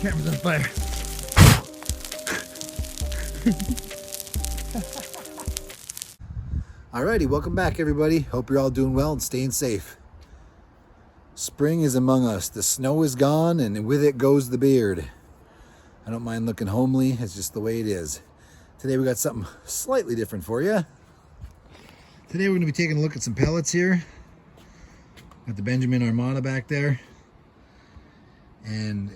Camera's on fire. Alrighty, welcome back everybody. Hope you're all doing well and staying safe. Spring is among us. The snow is gone and with it goes the beard. I don't mind looking homely, it's just the way it is. Today we got something slightly different for you. Today we're going to be taking a look at some pellets here. Got the Benjamin Armada back there. And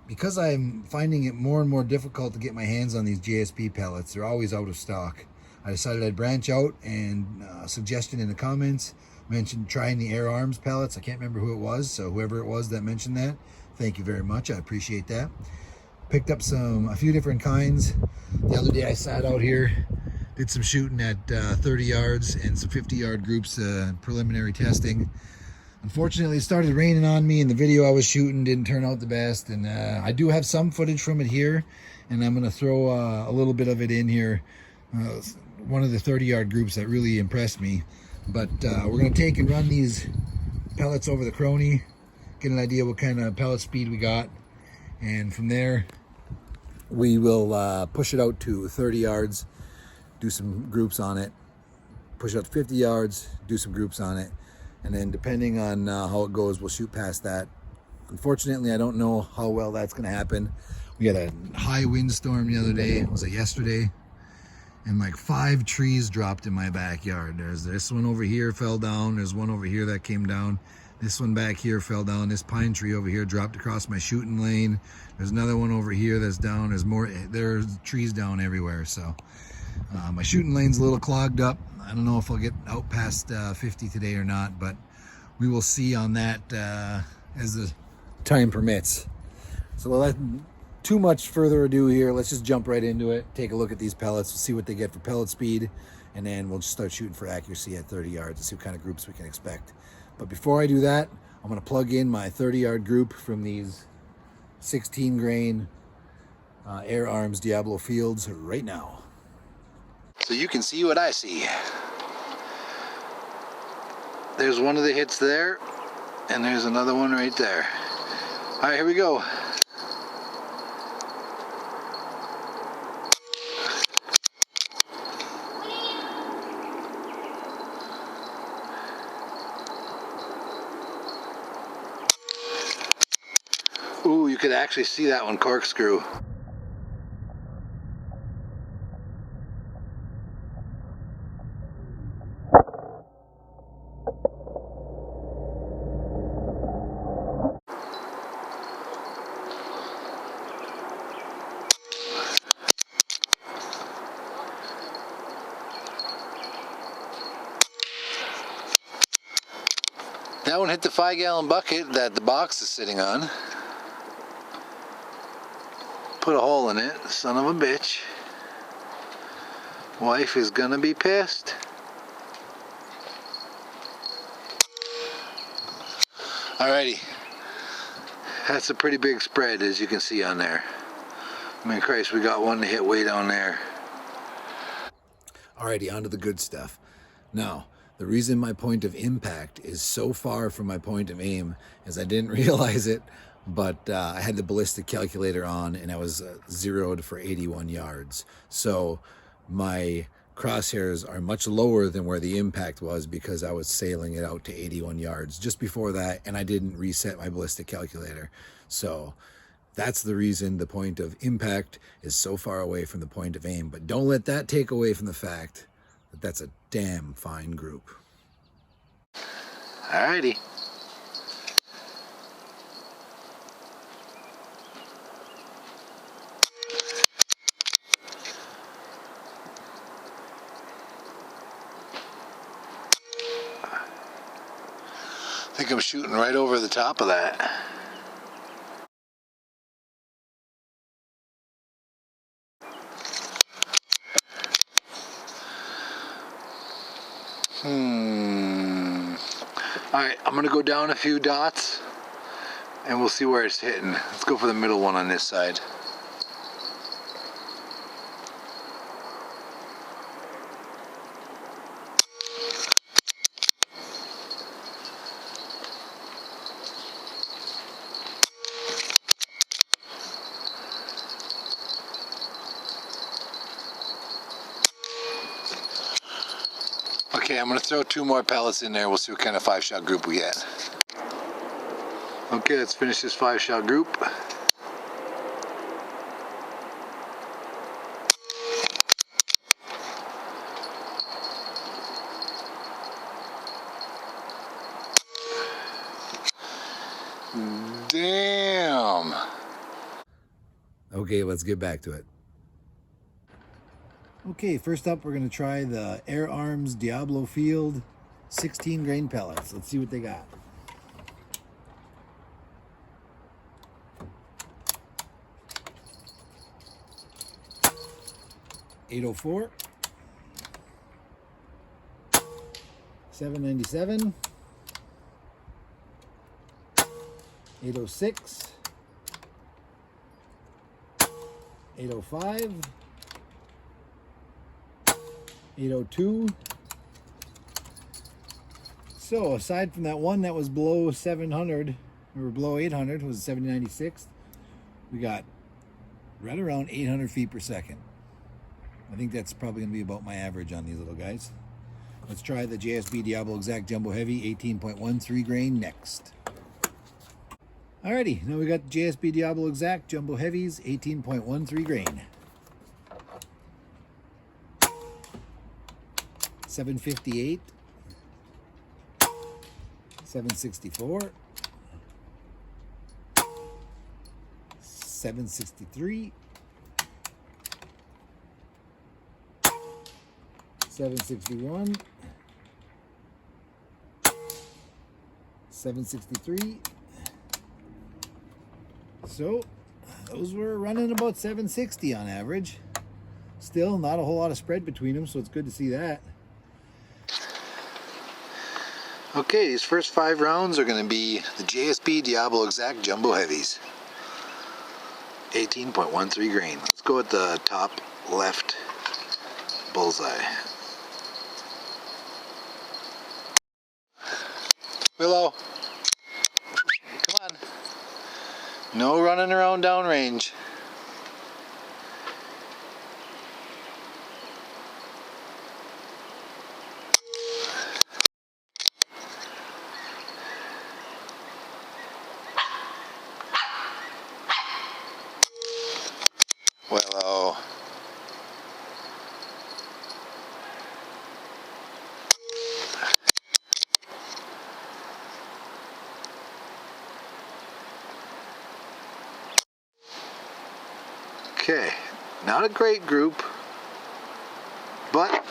because I'm finding it more and more difficult to get my hands on these GSP pellets, they're always out of stock. I decided I'd branch out, and a suggestion in the comments mentioned trying the Air Arms pellets. I can't remember who it was, so whoever it was that mentioned that, thank you very much. I appreciate that. Picked up a few different kinds. The other day I sat out here, did some shooting at 30 yards and some 50-yard groups, preliminary testing. Unfortunately, it started raining on me and the video I was shooting didn't turn out the best. And I do have some footage from it here, and I'm going to throw a little bit of it in here. One of the 30-yard groups that really impressed me. But we're going to take and run these pellets over the Crony, get an idea what kind of pellet speed we got. And from there, we will push it out to 30 yards, do some groups on it, push it out to 50 yards, do some groups on it. And then depending on how it goes, we'll shoot past that. Unfortunately, I don't know how well that's going to happen. We had a high windstorm the other day. Was it yesterday? And like 5 trees dropped in my backyard. There's this one over here fell down. There's one over here that came down. This one back here fell down. This pine tree over here dropped across my shooting lane. There's another one over here that's down. There's trees down everywhere. So my shooting lane's a little clogged up. I don't know if I'll get out past 50 today or not, but we will see on that as the time permits. So without too much further ado here, let's just jump right into it. Take a look at these pellets, see what they get for pellet speed, and then we'll just start shooting for accuracy at 30 yards and see what kind of groups we can expect. But before I do that, I'm going to plug in my 30-yard group from these 16 grain Air Arms Diabolo Fields right now. So you can see what I see. There's one of the hits there, and there's another one right there. All right, here we go. Ooh, you could actually see that one corkscrew. That one hit the 5-gallon bucket that the box is sitting on. Put a hole in it, son of a bitch. Wife is gonna be pissed. Alrighty. That's a pretty big spread, as you can see on there. I mean, Christ, we got one to hit way down there. Alrighty, on to the good stuff. Now, the reason my point of impact is so far from my point of aim is I didn't realize it, but I had the ballistic calculator on and I was zeroed for 81 yards. So my crosshairs are much lower than where the impact was because I was sailing it out to 81 yards just before that, and I didn't reset my ballistic calculator. So that's the reason the point of impact is so far away from the point of aim. But don't let that take away from the fact that that's a damn fine group. Alrighty. I think I'm shooting right over the top of that. Alright, I'm going to go down a few dots and we'll see where it's hitting. Let's go for the middle one on this side. Okay, I'm going to throw 2 more pellets in there. We'll see what kind of 5-shot group we get. Okay, let's finish this 5-shot group. Damn! Okay, let's get back to it. Okay, first up we're going to try the Air Arms Diabolo Field 16 grain pellets. Let's see what they got. $804, $797, $806, $805, $802. So aside from that one that was below 700 or below 800, was 796, we got right around 800 feet per second. I think that's probably going to be about my average on these little guys. Let's try the JSB Diabolo Exact Jumbo Heavy 18.13 grain next. Alrighty, now we got the JSB Diabolo Exact Jumbo Heavies 18.13 grain. 758, 764, 763, 761, 763. So those were running about 760 on average. Still not a whole lot of spread between them, so it's good to see that. Okay, these first 5 rounds are going to be the JSB Diabolo Exact Jumbo Heavies. 18.13 grain. Let's go at the top left bullseye. Willow, come on. No running around downrange. Willow. Okay, not a great group, but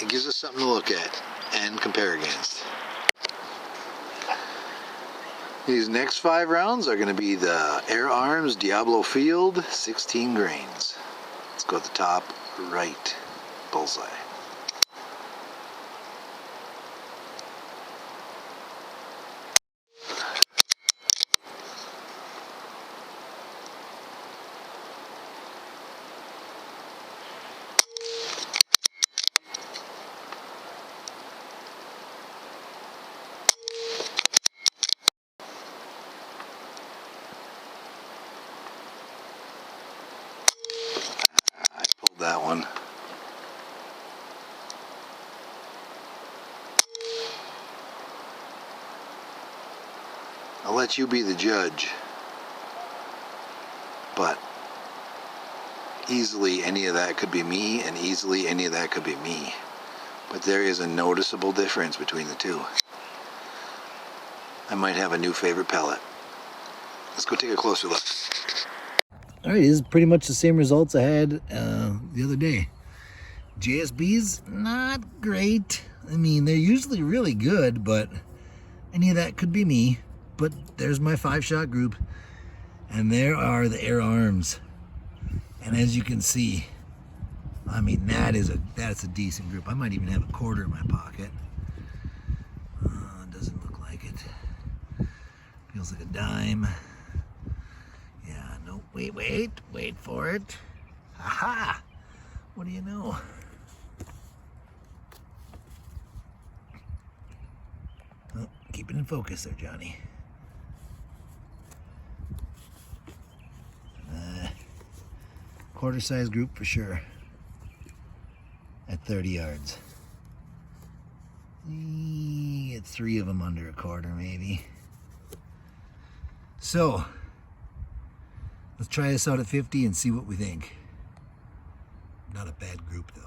it gives us something to look at and compare against. These next 5 rounds are going to be the Air Arms Diabolo Field 16 grains. Let's go at the top right bullseye. That one. I'll let you be the judge, but easily any of that could be me, and easily any of that could be me. But there is a noticeable difference between the two. I might have a new favorite pellet. Let's go take a closer look. Alright, this is pretty much the same results I had the other day. JSB's not great. I mean, they're usually really good, but any of that could be me. But there's my 5-shot group, and there are the Air Arms. And as you can see, I mean, that's a decent group. I might even have a quarter in my pocket. Doesn't look like it. Feels like a dime. Yeah, no, wait for it. Aha! What do you know? Oh, keep it in focus there, Johnny. Quarter size group for sure. At 30 yards. Get 3 of them under a quarter maybe. So let's try this out at 50 and see what we think. Not a bad group though.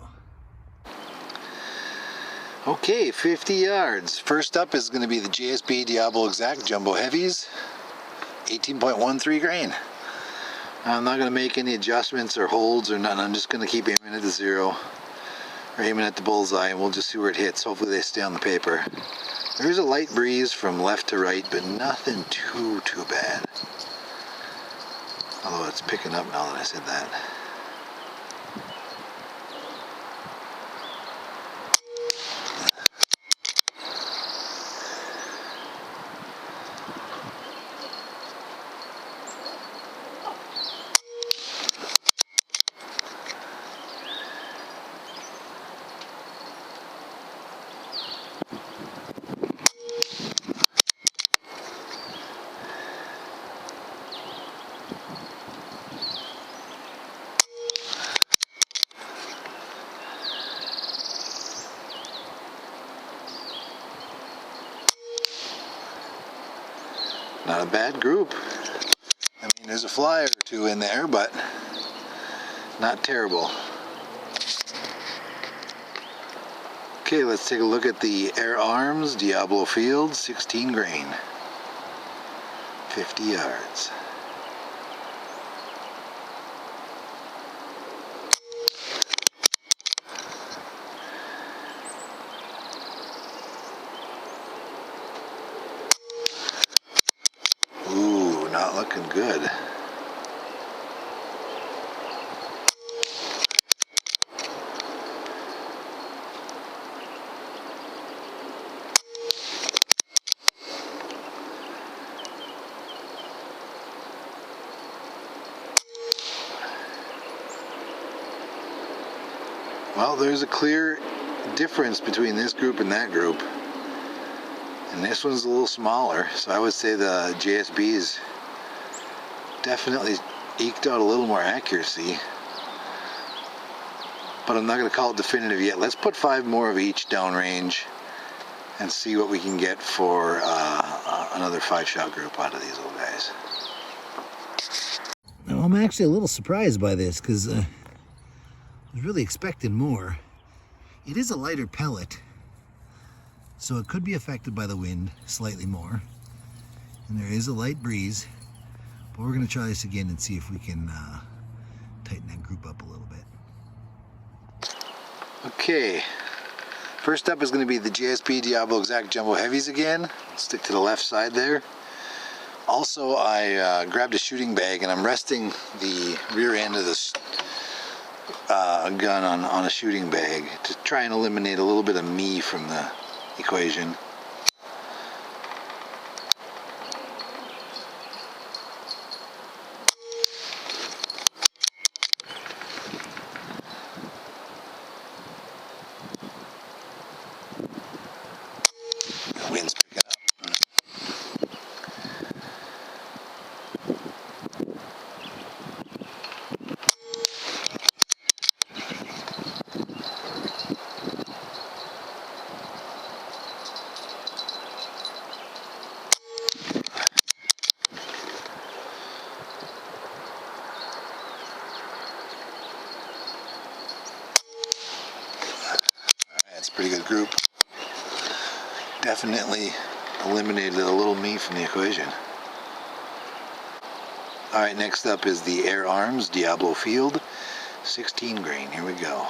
Okay, 50 yards. First up is going to be the JSB Diabolo Exact Jumbo Heavies, 18.13 grain. I'm not going to make any adjustments or holds or nothing. I'm just going to keep aiming at the 0 or aiming at the bullseye, and we'll just see where it hits. Hopefully they stay on the paper. There's a light breeze from left to right, but nothing too bad. Although it's picking up now that I said that. Not a bad group. I mean, there's a flyer or 2 in there, but not terrible. Okay, let's take a look at the Air Arms Diabolo Field, 16 grain, 50 yards. Ooh, not looking good. Well, there's a clear difference between this group and that group. And this one's a little smaller, so I would say the JSB's definitely eked out a little more accuracy. But I'm not going to call it definitive yet. Let's put 5 more of each downrange and see what we can get for another 5-shot group out of these little guys. Now, I'm actually a little surprised by this because I was really expecting more. It is a lighter pellet, so it could be affected by the wind slightly more. And there is a light breeze, but we're going to try this again and see if we can tighten that group up a little bit. Okay, first up is going to be the JSB Diabolo Exact Jumbo Heavies again. Stick to the left side there. Also, I grabbed a shooting bag and I'm resting the rear end of this gun on a shooting bag to try and eliminate a little bit of me from the equation. The wind's picking up. Pretty good group. Definitely eliminated a little me from the equation. Alright, next up is the Air Arms Diabolo Field, 16 grain. Here we go.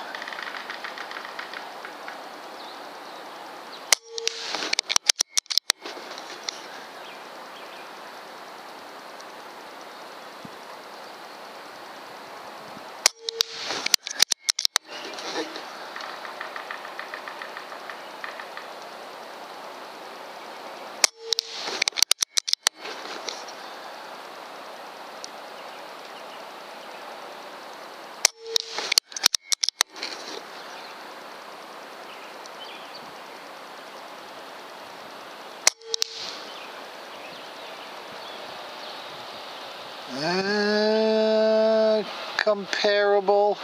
Comparable,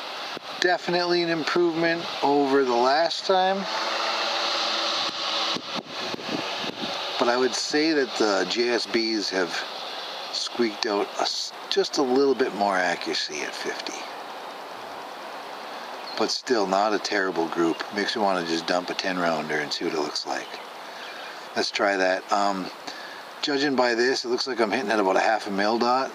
definitely an improvement over the last time. But I would say that the JSBs have squeaked out just a little bit more accuracy at 50. But still not a terrible group. Makes me want to just dump a 10 rounder and see what it looks like. Let's try that. Judging by this, it looks like I'm hitting at about a half a mil dot.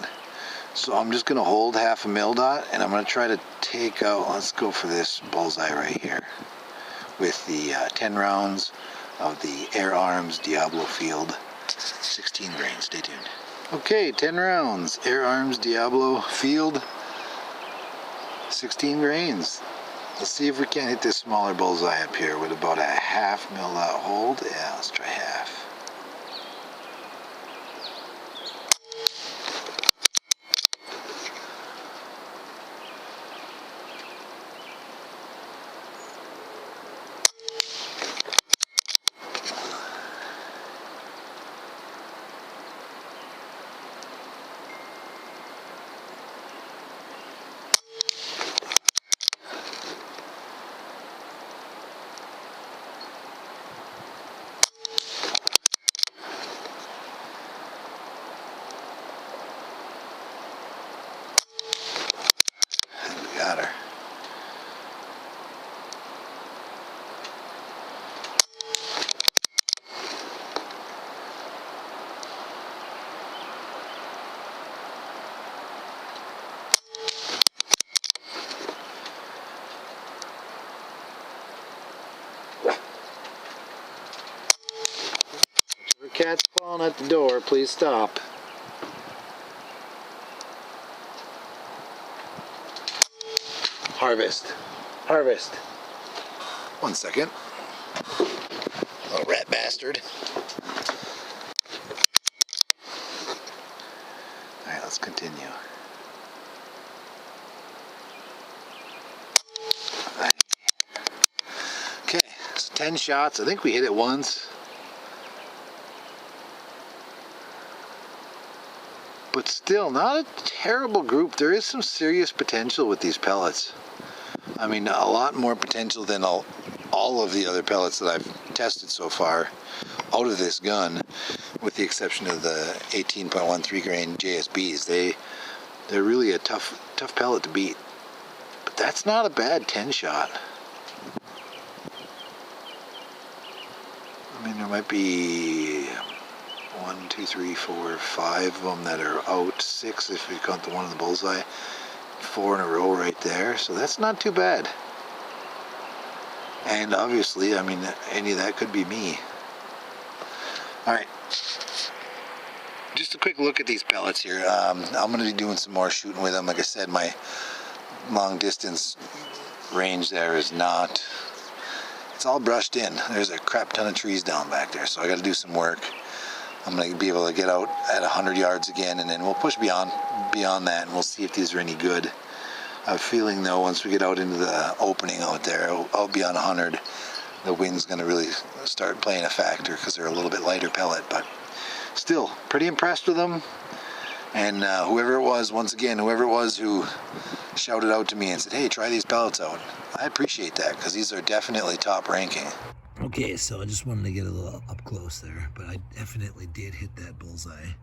So I'm just going to hold half a mil dot, and I'm going to try to take out, let's go for this bullseye right here, with the 10 rounds of the Air Arms Diabolo Field, 16 grains. Stay tuned. Okay, 10 rounds, Air Arms Diabolo Field, 16 grains. Let's see if we can't hit this smaller bullseye up here with about a half mil dot hold. Yeah, let's try half. Got her. Whichever cat's clawing at the door, please stop. Harvest. Harvest. 1 second. Little rat bastard. Alright, let's continue. Okay, so 10 shots. I think we hit it once. But still, not a terrible group. There is some serious potential with these pellets. I mean, a lot more potential than all of the other pellets that I've tested so far out of this gun, with the exception of the 18.13 grain JSBs. They're really a tough pellet to beat. But that's not a bad 10 shot. I mean, there might be 1, 2, 3, 4, 5 of them that are out. 6 if you count the one in the bullseye. 4 in a row right there, so that's not too bad. And obviously, I mean, any of that could be me. Alright, just a quick look at these pellets here. I'm going to be doing some more shooting with them. Like I said, my long distance range there is not, it's all brushed in. There's a crap ton of trees down back there, so I got to do some work. I'm going to be able to get out at 100 yards again, and then we'll push beyond that, and we'll see if these are any good. I have a feeling, though, once we get out into the opening out there, out beyond 100, the wind's going to really start playing a factor because they're a little bit lighter pellet. But still, pretty impressed with them. And whoever it was, once again, whoever it was who shouted out to me and said, hey, try these pellets out, I appreciate that, because these are definitely top ranking. Okay, so I just wanted to get a little up close there, but I definitely did hit that bullseye.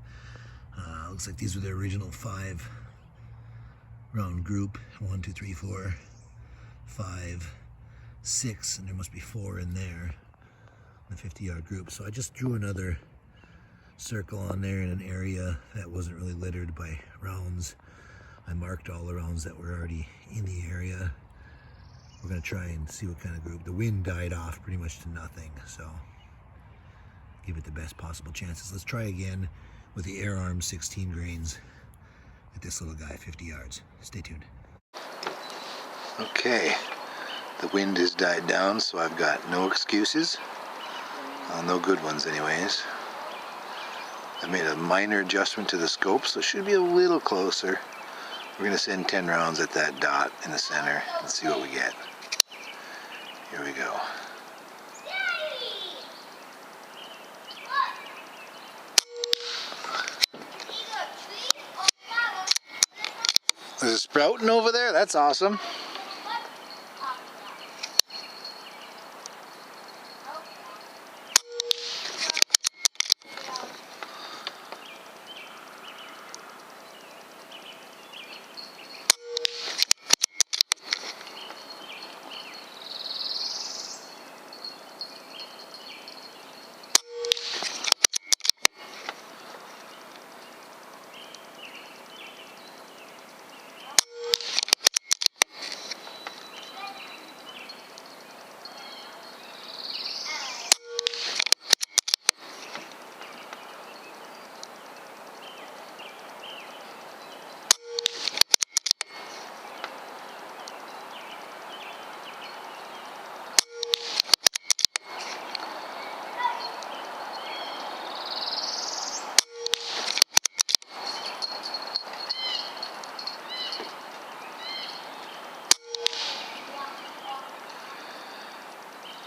Looks like these were the original 5 round group. 1, 2, 3, 4, 5, 6, and there must be 4 in there, the 50-yard group. So I just drew another circle on there in an area that wasn't really littered by rounds. I marked all the rounds that were already in the area. We're going to try and see what kind of group. The wind died off pretty much to nothing, so give it the best possible chances. Let's try again with the Air Arms 16 grains at this little guy, 50 yards. Stay tuned. Okay, the wind has died down, so I've got no excuses. No good ones anyways. I made a minor adjustment to the scope, so it should be a little closer. We're going to send 10 rounds at that dot in the center and see what we get. Here we go. There's a sprouting over there? That's awesome.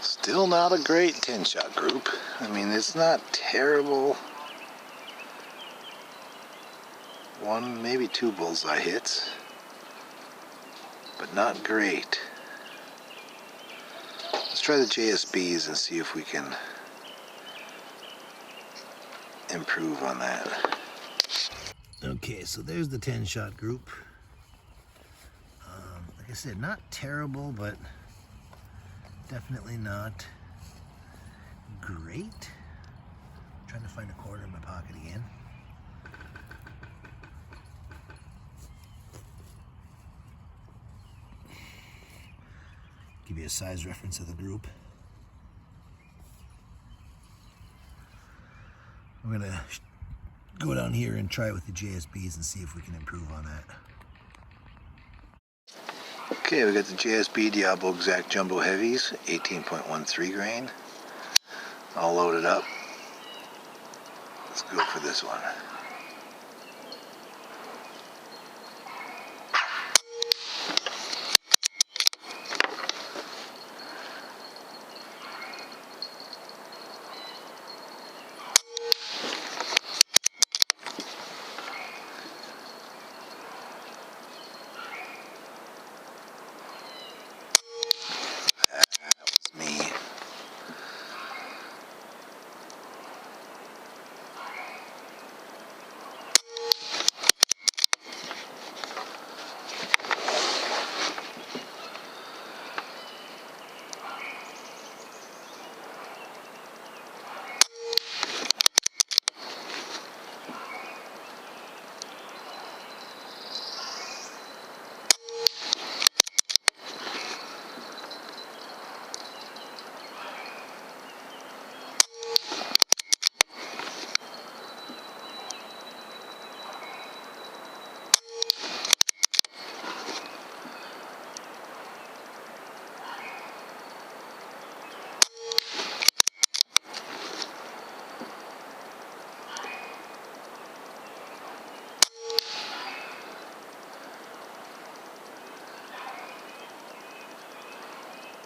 Still not a great 10-shot group. I mean, it's not terrible. One, maybe two bullseye hits, but not great. Let's try the JSBs and see if we can improve on that. Okay, so there's the 10-shot group. Like I said, not terrible, but definitely not great. I'm trying to find a quarter in my pocket again. Give you a size reference of the group. I'm gonna go down here and try it with the JSBs and see if we can improve on that. Okay, we got the JSB Diablo Exact Jumbo Heavies, 18.13 grain, all loaded up. Let's go for this one.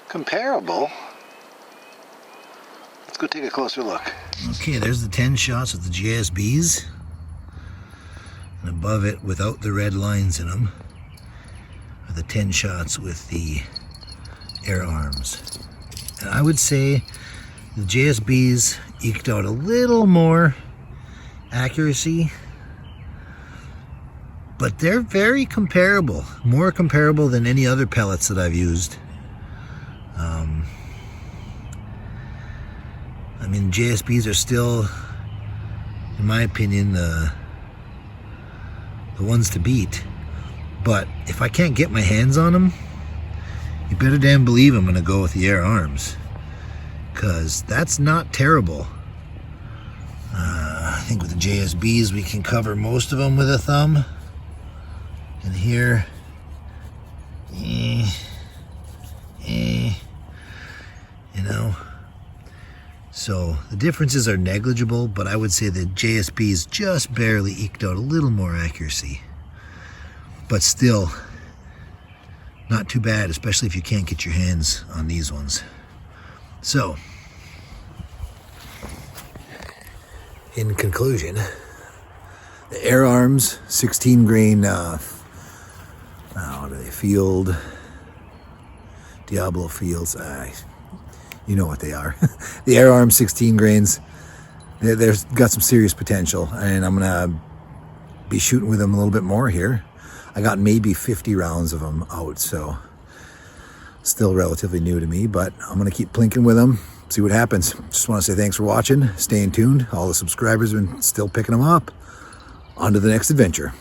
Comparable. Let's go take a closer look. Okay, there's the 10 shots with the JSBs. And above it, without the red lines in them, are the 10 shots with the Air Arms. And I would say the JSBs eked out a little more accuracy, but they're very comparable. More comparable than any other pellets that I've used. I mean, JSBs are still, in my opinion, the ones to beat. But if I can't get my hands on them, you better damn believe I'm going to go with the Air Arms, because that's not terrible. I think with the JSBs we can cover most of them with a thumb. And here, you know. So the differences are negligible, but I would say the JSBs just barely eked out a little more accuracy. But still, not too bad, especially if you can't get your hands on these ones. So, in conclusion, the Air Arms 16 grain, what are they, Field, Diabolo Fields, you know what they are. The Air Arms 16 grains, they've got some serious potential, and I'm gonna be shooting with them a little bit more here. I got maybe 50 rounds of them out, so still relatively new to me, but I'm gonna keep plinking with them, see what happens. Just want to say thanks for watching, staying tuned. All the subscribers have been still picking them up. On to the next adventure.